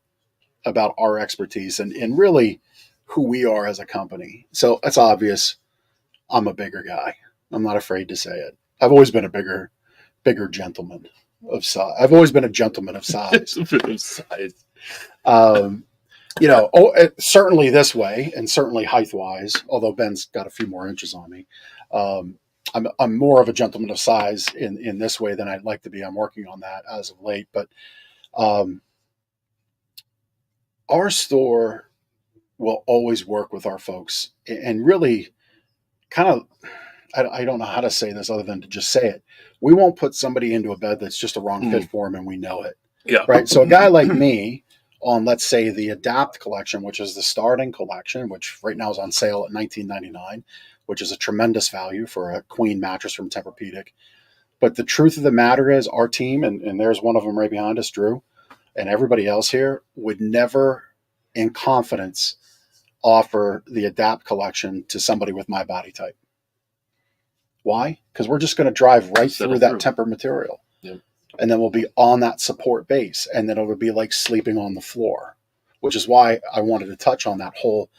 about our expertise and really who we are as a company. So it's obvious I'm a bigger guy. I'm not afraid to say it. I've always been a bigger gentleman of size. I've always been a gentleman of size. Certainly this way, and certainly height-wise, although Ben's got a few more inches on me. I'm more of a gentleman of size in this way than I'd like to be. I'm working on that as of late. But our store will always work with our folks and really kind of, I don't know how to say this other than to just say it. We won't put somebody into a bed that's just a wrong fit for them, and we know it. Yeah. Right. So a guy like me on, let's say, the Adapt collection, which is the starting collection, which right now is on sale at $19.99, which is a tremendous value for a queen mattress from Tempur-Pedic. But the truth of the matter is our team, and there's one of them right behind us, Drew, and everybody else here would never in confidence offer the Adapt collection to somebody with my body type. Why? Because we're just going to drive right through that Tempur material. Yep. And then we'll be on that support base. And then it'll be like sleeping on the floor, which is why I wanted to touch on that whole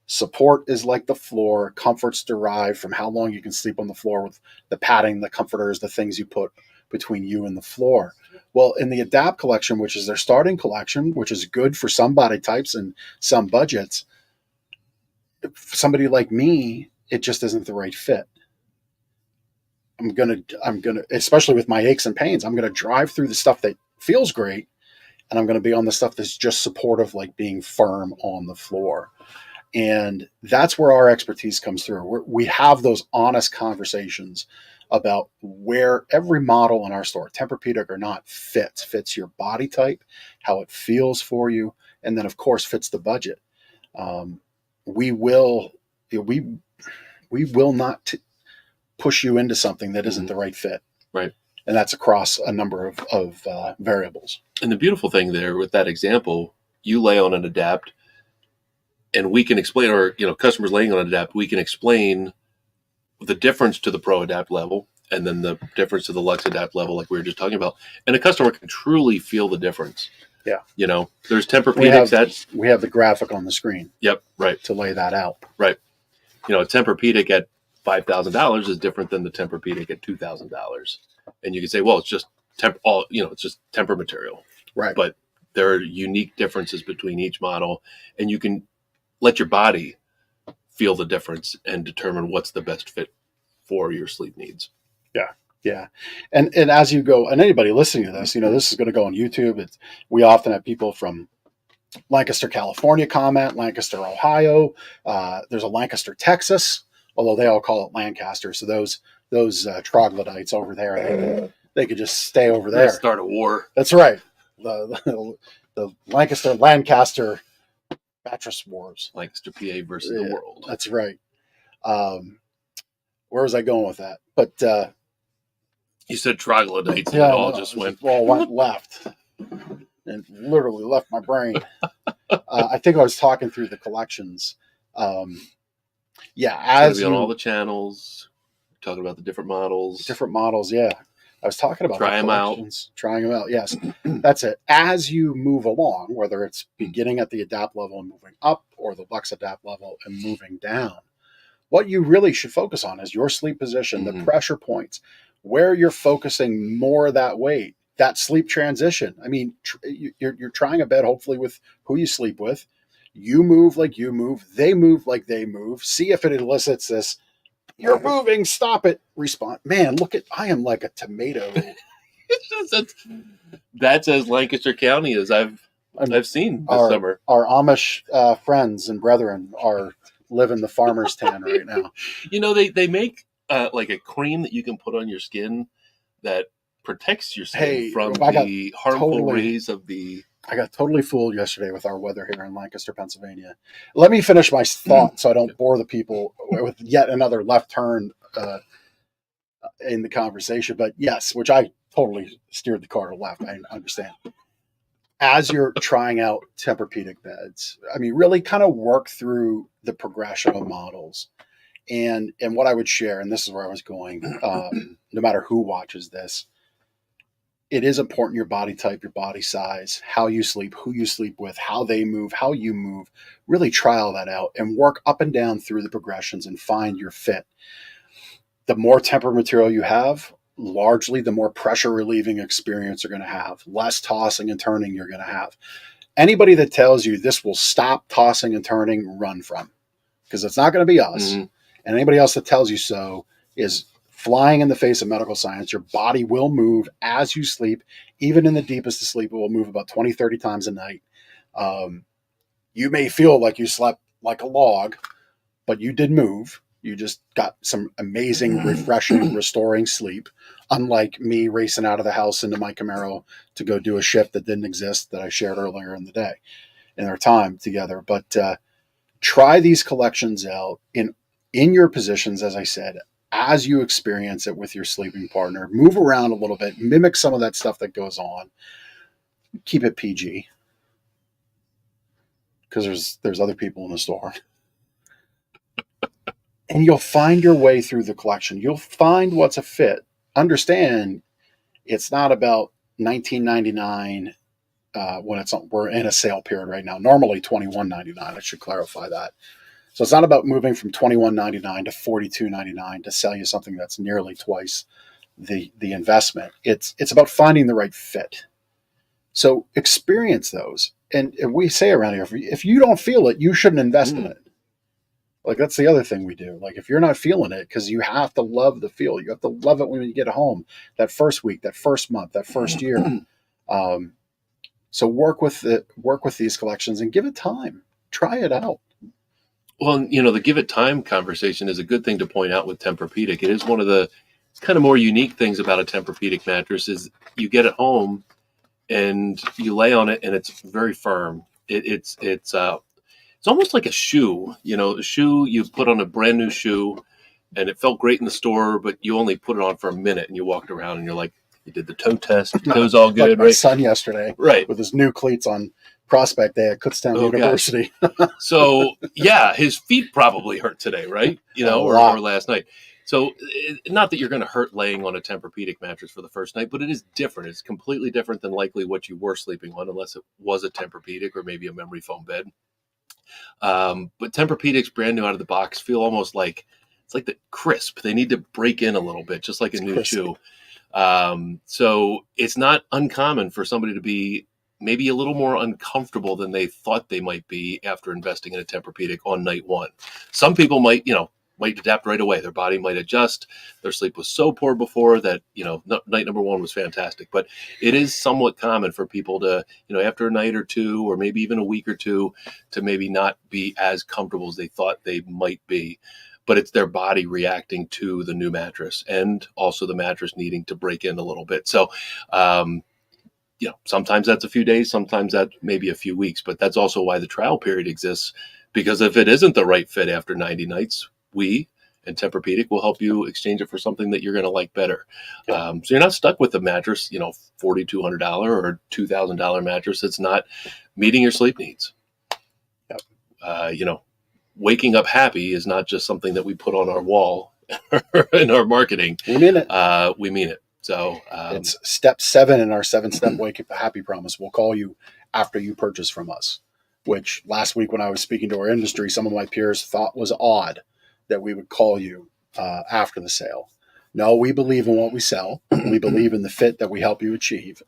support is like the floor. Comfort's derived from how long you can sleep on the floor with the padding, the comforters, the things you put between you and the floor. Well, in the Adapt collection, which is their starting collection, which is good for some body types and some budgets, for somebody like me, it just isn't the right fit. I'm gonna, especially with my aches and pains, I'm gonna drive through the stuff that feels great, and I'm gonna be on the stuff that's just supportive, like being firm on the floor. And that's where our expertise comes through. We have those honest conversations about where every model in our store, Tempur-Pedic or not, fits your body type, how it feels for you, and then of course fits the budget. We will not push you into something that isn't the right fit. Right. And that's across a number of variables. And the beautiful thing there with that example, you lay on an Adapt and we can explain, or, customers laying on an Adapt, we can explain the difference to the Pro Adapt level and then the difference to the Lux Adapt level, like we were just talking about. And a customer can truly feel the difference. Yeah. There's Tempur-Pedic that we have the graphic on the screen. Yep. Right. To lay that out. Right. A Tempur-Pedic at $5,000 is different than the Tempur-Pedic at $2,000. And you can say, well, it's just it's just Tempur material. Right. But there are unique differences between each model, and you can let your body feel the difference and determine what's the best fit for your sleep needs. Yeah. Yeah. And as you go, and anybody listening to this, this is going to go on YouTube. We often have people from Lancaster, California comment, Lancaster, Ohio. There's a Lancaster, Texas, although they all call it Lancaster. So those troglodytes over there, they could just stay over there. Start a war. That's right. The Lancaster, Lancaster mattress wars. Lancaster, PA versus the world. That's right. Where was I going with that? But you said troglodytes, and it all went left. And literally left my brain. I think I was talking through the collections. As be on all the channels, talking about the different models. Yeah. I was talking about trying them out. Yes, that's it. As you move along, whether it's beginning at the Adapt level and moving up, or the Lux Adapt level and moving down, what you really should focus on is your sleep position, the pressure points, where you're focusing more of that weight. That sleep transition. I mean, you're trying a bed, hopefully, with who you sleep with. You move like you move. They move like they move. See if it elicits this, you're moving, stop it, response. Man, I am like a tomato. That's as Lancaster County as I've seen this summer. Our Amish friends and brethren are living the farmer's tan right now. They make like a cream that you can put on your skin that protects your skin from the harmful rays of the... I got totally fooled yesterday with our weather here in Lancaster, Pennsylvania. Let me finish my thought so I don't bore the people with yet another left turn in the conversation. But yes, which I totally steered the car to left. I understand. as you're trying out Tempur-Pedic beds, I mean, really kind of work through the progression of models. And what I would share, and this is where I was going, no matter who watches this, it is important your body type, your body size, how you sleep, who you sleep with, how they move, how you move. Really try all that out and work up and down through the progressions and find your fit. The more Tempur material you have, largely the more pressure relieving experience you're going to have, less tossing and turning you're going to have. Anybody that tells you this will stop tossing and turning, run from, because it's not going to be us. Mm-hmm. And anybody else that tells you so is flying in the face of medical science. Your body will move as you sleep. Even in the deepest of sleep, it will move about 20, 30 times a night. You may feel like you slept like a log, but you did move. You just got some amazing, refreshing, restoring sleep. Unlike me racing out of the house into my Camaro to go do a shift that didn't exist that I shared earlier in the day in our time together. But try these collections out in your positions, as I said, as you experience it with your sleeping partner. Move around a little bit, mimic some of that stuff that goes on. Keep it PG, because there's other people in the store. And you'll find your way through the collection. You'll find what's a fit. Understand, it's not about $19.99 when we're in a sale period right now. Normally $21.99. I should clarify that. So it's not about moving from $21.99 to $42.99 to sell you something that's nearly twice the investment. It's about finding the right fit. So experience those. And we say around here, if you don't feel it, you shouldn't invest in it. Like, that's the other thing we do. Like, if you're not feeling it, because you have to love the feel. You have to love it when you get home, that first week, that first month, that first year. So work with these collections and give it time. Try it out. Well, the give it time conversation is a good thing to point out with Tempur-Pedic. It is one of the kind of more unique things about a Tempur-Pedic mattress is you get it home and you lay on it and it's very firm. It's almost like a shoe. A shoe you put on a brand new shoe, and it felt great in the store, but you only put it on for a minute and you walked around and you're like, you did the toe test, your toe's all good, like my right? son yesterday, right, with his new cleats on Prospect Day at Kutztown University. So yeah, his feet probably hurt today, right? Or last night. So not that you're going to hurt laying on a Tempur-Pedic mattress for the first night, but it is different. It's completely different than likely what you were sleeping on, unless it was a Tempur-Pedic or maybe a memory foam bed. But Tempur-Pedics brand new out of the box feel almost like it's like the crisp. They need to break in a little bit, just like a new shoe. So it's not uncommon for somebody to be maybe a little more uncomfortable than they thought they might be after investing in a Tempur-Pedic on night one. Some people might adapt right away. Their body might adjust. Their sleep was so poor before that, night number one was fantastic. But it is somewhat common for people to, after a night or two, or maybe even a week or two, to maybe not be as comfortable as they thought they might be. But it's their body reacting to the new mattress and also the mattress needing to break in a little bit. So, sometimes that's a few days, sometimes that maybe a few weeks. But that's also why the trial period exists, because if it isn't the right fit after 90 nights, we and Tempur-Pedic will help you exchange it for something that you're going to like better. So you're not stuck with the mattress, $4,200 or $2,000 mattress that's not meeting your sleep needs. Waking up happy is not just something that we put on our wall in our marketing. We mean it. We mean it. So it's step 7 in our 7-step Wake Up Happy promise. We'll call you after you purchase from us, which last week when I was speaking to our industry, some of my peers thought was odd that we would call you after the sale. No, we believe in what we sell. We believe in the fit that we help you achieve.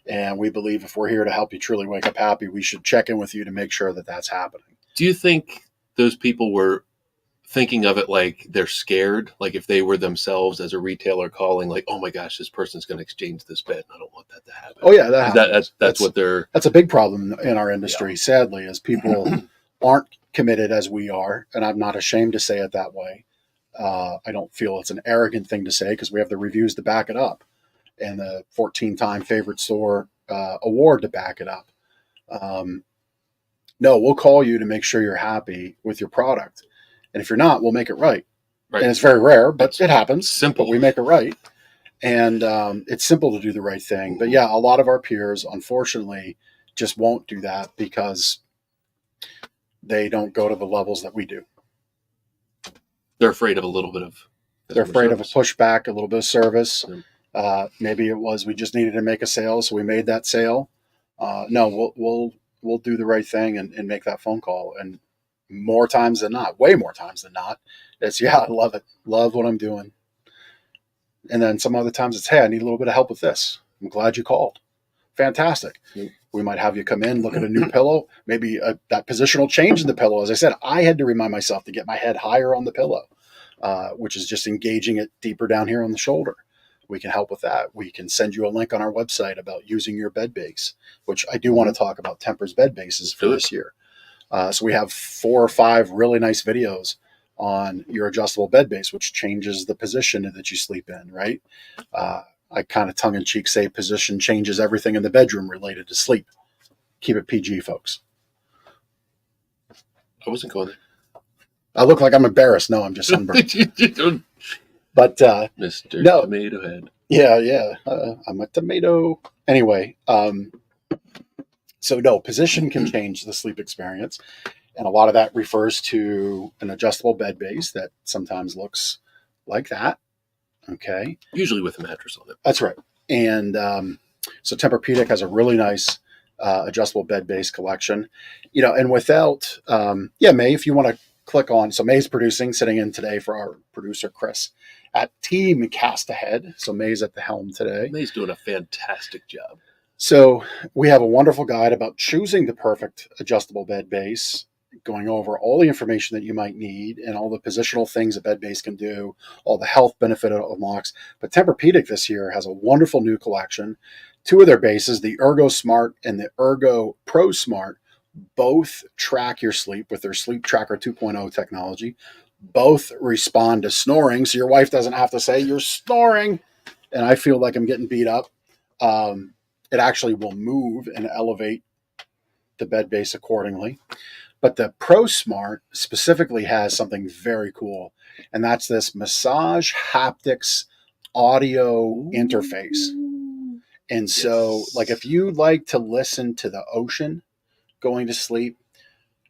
And we believe if we're here to help you truly wake up happy, we should check in with you to make sure that that's happening. Do you think those people were thinking of it like they're scared? Like if they were themselves as a retailer calling like, oh my gosh, this person's going to exchange this bed. I don't want that to happen. Oh yeah, that's what they're... That's a big problem in our industry, sadly, is people aren't committed as we are. And I'm not ashamed to say it that way. I don't feel it's an arrogant thing to say because we have the reviews to back it up and the 14-time favorite store award to back it up. No, we'll call you to make sure you're happy with your product. And if you're not, we'll make it right. And it's very rare, but it happens. Simple. But we make it right. And it's simple to do the right thing. But yeah, a lot of our peers, unfortunately, just won't do that because they don't go to the levels that we do. They're afraid of a little bit of. They're afraid of a service. pushback, a little bit of service. Yeah. Maybe it was we just needed to make a sale, so we made that sale. No, we'll do the right thing and make that phone call. And more times than not, way more times than not, it's I love it, love what I'm doing. And then some other times it's, hey, I need a little bit of help with this. I'm glad you called. Fantastic. Yep. We might have you come in, look at a new pillow, maybe that positional change in the pillow. As I said, I had to remind myself to get my head higher on the pillow, which is just engaging it deeper down here on the shoulder. We can help with that. We can send you a link on our website about using your bed base, which I do want to talk about Tempur's bed bases for this year. So we have 4 or 5 really nice videos on your adjustable bed base, which changes the position that you sleep in, right? I kind of tongue-in-cheek say position changes everything in the bedroom related to sleep. Keep it PG, folks. I wasn't going there. I look like I'm embarrassed. No, I'm just sunburned. But Mr. No. Tomato Head. Yeah. I'm a tomato. Anyway, so no, position can change the sleep experience. And a lot of that refers to an adjustable bed base that sometimes looks like that. Okay. Usually with a mattress on it. That's right. And so Tempur-Pedic has a really nice adjustable bed base collection. And without, May, if you want to click on, so May's producing, sitting in today for our producer, Chris, at Team Cast Ahead. So May's at the helm today. May's doing a fantastic job. So we have a wonderful guide about choosing the perfect adjustable bed base, going over all the information that you might need and all the positional things a bed base can do, all the health benefit it unlocks. But Tempur-Pedic this year has a wonderful new collection. 2 of their bases, the Ergo Smart and the Ergo Pro Smart, both track your sleep with their Sleep Tracker 2.0 technology. Both respond to snoring, so your wife doesn't have to say, you're snoring, and I feel like I'm getting beat up. It actually will move and elevate the bed base accordingly. But the Pro Smart specifically has something very cool, and that's this massage haptics audio interface. And so, like, if you like to listen to the ocean going to sleep,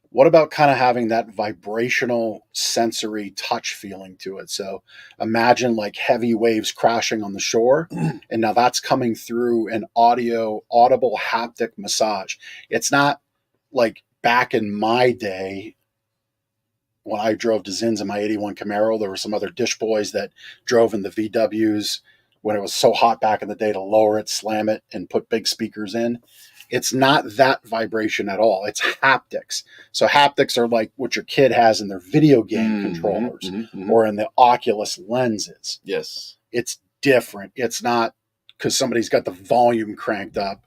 what about kind of having that vibrational sensory touch feeling to it? So imagine like heavy waves crashing on the shore, and now that's coming through an audible haptic massage. It's not like back in my day when I drove to Zins in my 81 Camaro. There were some other dish boys that drove in the VWs when it was so hot back in the day to lower it, slam it, and put big speakers in. It's not that vibration at all. It's haptics. So haptics are like what your kid has in their video game controllers or in the Oculus lenses. Yes. It's different. It's not because somebody's got the volume cranked up,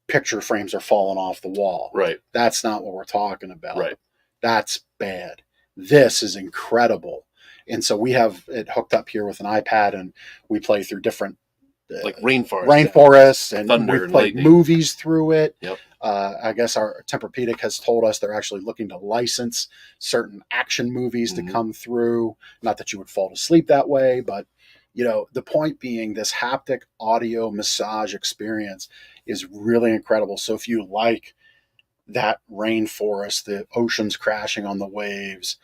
picture frames are falling off the wall. Right. That's not what we're talking about. Right. That's bad. This is incredible. And so we have it hooked up here with an iPad, and we play through different like rainforests and thunder we've and played lightning. Movies through it. Yep. I guess our Tempur-Pedic has told us they're actually looking to license certain action movies to come through. Not that you would fall asleep that way, but the point being this haptic audio massage experience is really incredible. So if you like that rainforest, the oceans crashing on the waves,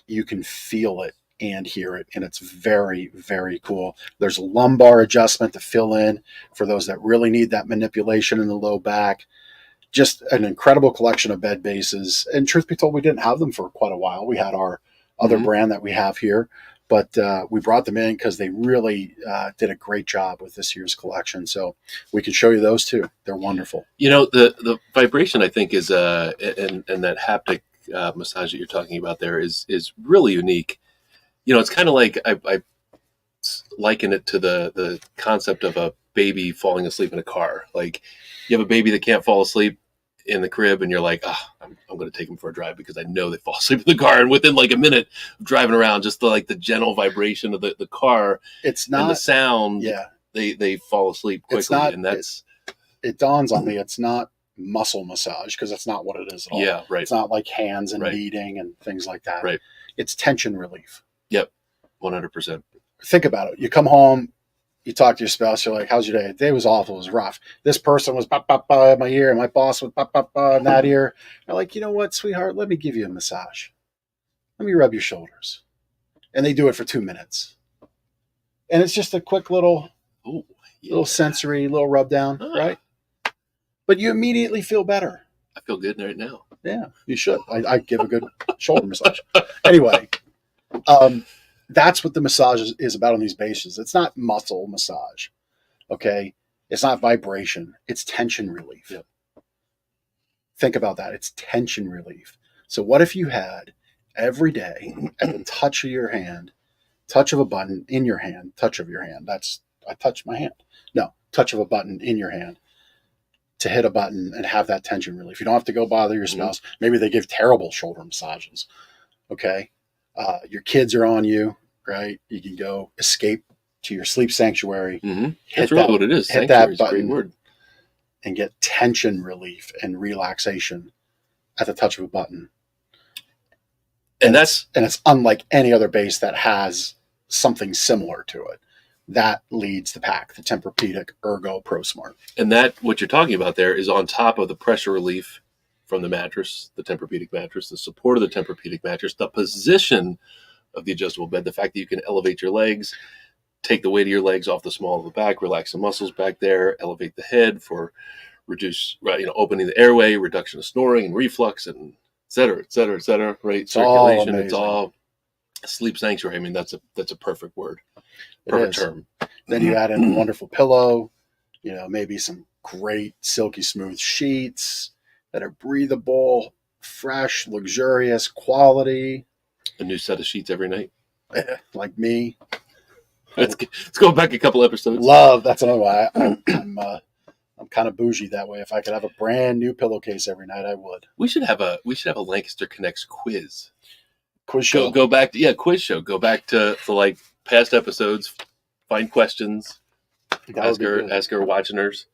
you can feel it and hear it, and it's very, very cool. There's a lumbar adjustment to fill in for those that really need that manipulation in the low back. Just an incredible collection of bed bases. And truth be told, we didn't have them for quite a while. We had our other brand that we have here, but we brought them in because they really did a great job with this year's collection. So we can show you those too. They're wonderful. The vibration, I think, is and that haptic massage that you're talking about there is really unique. It's kind of like I liken it to the concept of a baby falling asleep in a car. Like you have a baby that can't fall asleep in the crib, and you're like, I'm going to take them for a drive because I know they fall asleep in the car. And within like a minute of driving around, just the gentle vibration of the car, it's not and the sound. Yeah, they fall asleep quickly, it's not, and that's it dawns on me. It's not muscle massage because that's not what it is at all. Yeah, right. It's not like hands and kneading and things like that. Right. It's tension relief. Yep, 100%. Think about it. You come home, you talk to your spouse, you're like, how's your day? The day was awful. It was rough. This person was bah, bah, bah, in my ear, and my boss was bah, bah, bah, in that ear. They're like, you know what, sweetheart? Let me give you a massage. Let me rub your shoulders. And they do it for 2 minutes. And it's just a quick little sensory, little rub down, right? But you immediately feel better. I feel good right now. Yeah, you should. I give a good shoulder massage. Anyway, that's what the massage is about on these bases. It's not muscle massage, okay? It's not vibration. It's tension relief. Yep. Think about that. It's tension relief. So what if you had every day at the touch of your hand, touch of a button in your hand, touch of your hand. I touched my hand. No, touch of a button in your hand to hit a button and have that tension relief. You don't have to go bother your spouse. Maybe they give terrible shoulder massages. Okay. Your kids are on you, right? You can go escape to your sleep sanctuary. That's really what it is. Hit Sanctuary that button, is a great word. and get tension relief and relaxation at the touch of a button. And it's unlike any other base that has something similar to it. That leads the pack, the Tempur-Pedic Ergo ProSmart. And that, what you're talking about there, is on top of the pressure relief from the mattress, the Tempur-Pedic mattress, the support of the Tempur-Pedic mattress, the position of the adjustable bed, the fact that you can elevate your legs, take the weight of your legs off the small of the back, relax the muscles back there, elevate the head for opening the airway, reduction of snoring and reflux, and et cetera, et cetera, et cetera, right? Circulation, it's all sleep sanctuary. I mean, that's a perfect word. Perfect term. Then you add in a wonderful pillow, maybe some great silky smooth sheets that are breathable, fresh, luxurious, quality. A new set of sheets every night. Like me. Let's go back a couple episodes. That's another one. I'm kind of bougie that way. If I could have a brand new pillowcase every night, I would. We should have a Lancaster Connects quiz. Quiz show. Go back to quiz show. Go back to like past episodes, find questions, ask our watchers.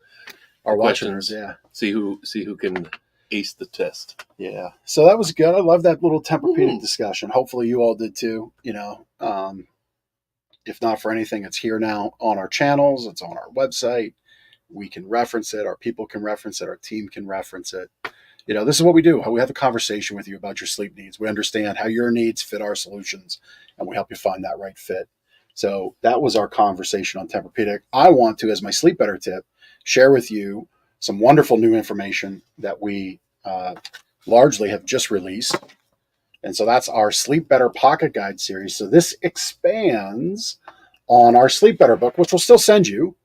Our watchers, yeah. See who can ace the test. Yeah. So that was good. I love that little Tempur-Pedic discussion. Hopefully you all did too. If not for anything, it's here now on our channels. It's on our website. We can reference it. Our people can reference it. Our team can reference it. This is what we do. We have a conversation with you about your sleep needs. We understand how your needs fit our solutions, and we help you find that right fit. So that was our conversation on Tempur-Pedic. I want to, as my Sleep Better tip, share with you some wonderful new information that we largely have just released. And so that's our Sleep Better Pocket Guide series. So this expands on our Sleep Better book, which we'll still send you.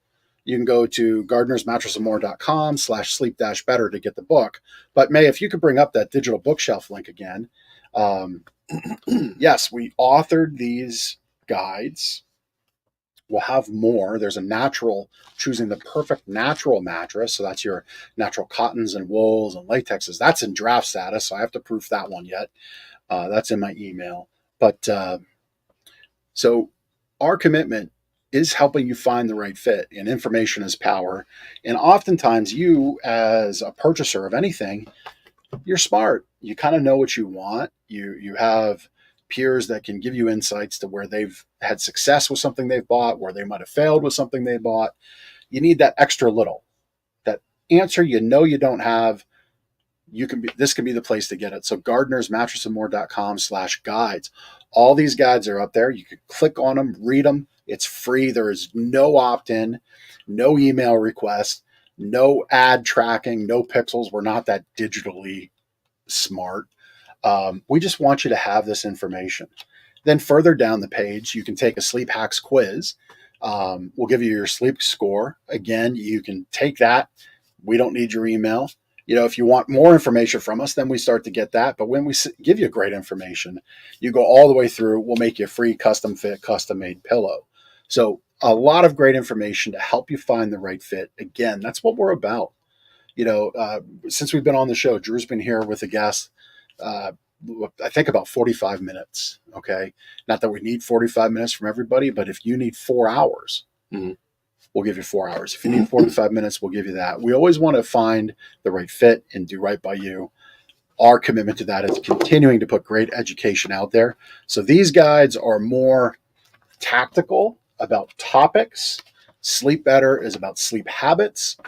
You can go to gardnersmattressandmore.com/sleep-better to get the book. But May, if you could bring up that digital bookshelf link again. Yes, we authored these guides. We'll have more. There's choosing the perfect natural mattress. So that's your natural cottons and wools and latexes. That's in draft status, so I have to proof that one yet. That's in my email. But so our commitment is helping you find the right fit, and information is power. And oftentimes you, as a purchaser of anything, you're smart. You kind of know what you want. You have peers that can give you insights to where they've had success with something they've bought, where they might have failed with something they bought. You need that extra little, that answer you don't have. This can be the place to get it. So gardnersmattressandmore.com/guides. All these guides are up there. You can click on them, read them. It's free. There is no opt-in, no email request, no ad tracking, no pixels. We're not that digitally smart. We just want you to have this information. Then further down the page, you can take a sleep hacks quiz. We'll give you your sleep score. Again, you can take that. We don't need your email. If you want more information from us, then we start to get that. But when we give you great information, you go all the way through. We'll make you a free custom fit, custom made pillow. So a lot of great information to help you find the right fit. Again, that's what we're about. Since we've been on the show, Drew's been here with a guest, I think about 45 minutes. Okay. Not that we need 45 minutes from everybody, but if you need 4 hours, we'll give you 4 hours. If you need 45 minutes, we'll give you that. We always want to find the right fit and do right by you. Our commitment to that is continuing to put great education out there. So these guides are more tactical about topics. Sleep Better is about sleep habits.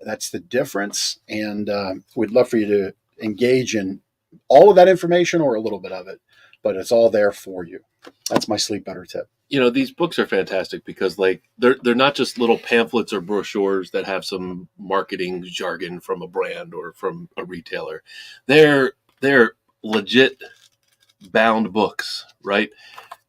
That's the difference. And we'd love for you to engage in all of that information or a little bit of it, but it's all there for you. That's my Sleep Better tip. These books are fantastic because like they're not just little pamphlets or brochures that have some marketing jargon from a brand or from a retailer. They're legit bound books, right?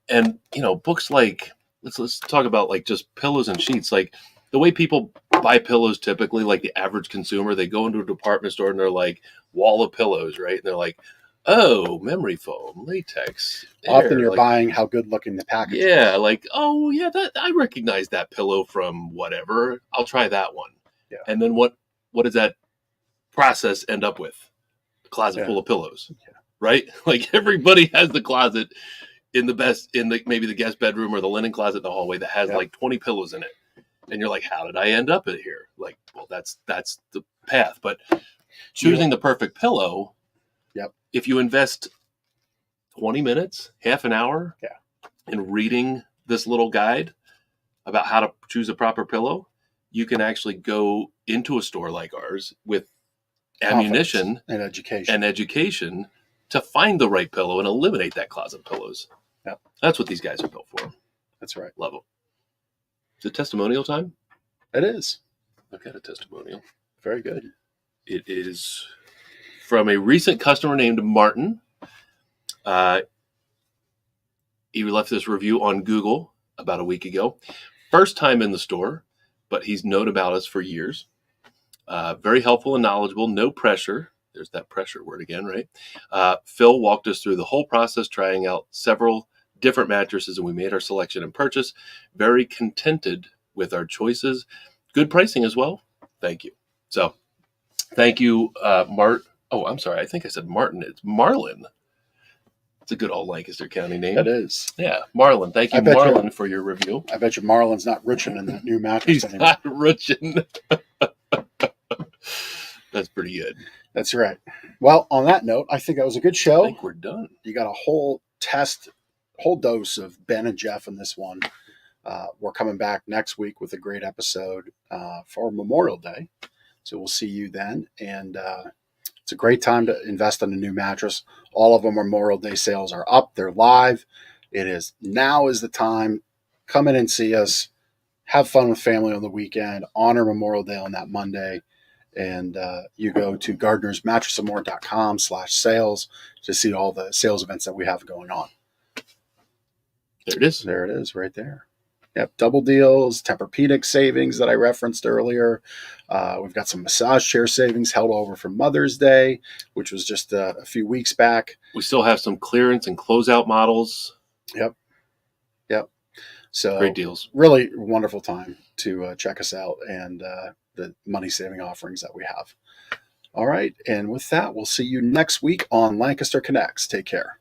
And books like let's talk about like just pillows and sheets. Like the way people buy pillows typically, like the average consumer, they go into a department store and they're like wall of pillows, right? And they're like, oh, memory foam, latex. Often you're buying how good looking the package is. Yeah, like, oh yeah, I recognize that pillow from whatever. I'll try that one. Yeah. And then what does that process end up with? A closet full of pillows. Yeah. Right? Like everybody has the closet in maybe the guest bedroom or the linen closet in the hallway that has like 20 pillows in it. And you're like, how did I end up in here? Like, well, that's the path. But choosing the perfect pillow, if you invest 20 minutes, half an hour in reading this little guide about how to choose a proper pillow, you can actually go into a store like ours with ammunition and education to find the right pillow and eliminate that closet of pillows. Yeah. That's what these guys are built for. That's right. Love them. Is it testimonial time? It is. I've got a testimonial. Very good. It is from a recent customer named Martin. He left this review on Google about a week ago. First time in the store, but he's known about us for years. Very helpful and knowledgeable. No pressure. There's that pressure word again, right? Phil walked us through the whole process, trying out several different mattresses, and we made our selection and purchase. Very contented with our choices. Good pricing as well. Thank you. So, thank you, Mart. Oh, I'm sorry. I think I said Martin. It's Marlin. It's a good old Lancaster County name. It is. Yeah, Marlin. Thank you, Marlin, for your review. I bet you Marlin's not riching in that new mattress anymore. He's not riching. That's pretty good. That's right. Well, on that note, I think that was a good show. I think we're done. You got a whole dose of Ben and Jeff in this one. We're coming back next week with a great episode for Memorial Day. So we'll see you then. And it's a great time to invest in a new mattress. All of our Memorial Day sales are up. They're live. Now is the time. Come in and see us. Have fun with family on the weekend. Honor Memorial Day on that Monday. And you go to gardnersmattressandmore.com/sales to see all the sales events that we have going on. There it is. There it is right there. Yep, double deals, Tempur-Pedic savings that I referenced earlier. We've got some massage chair savings held over for Mother's Day, which was just a few weeks back. We still have some clearance and closeout models. Yep. So great deals. Really wonderful time to check us out and the money-saving offerings that we have. All right, and with that, we'll see you next week on Lancaster Connects. Take care.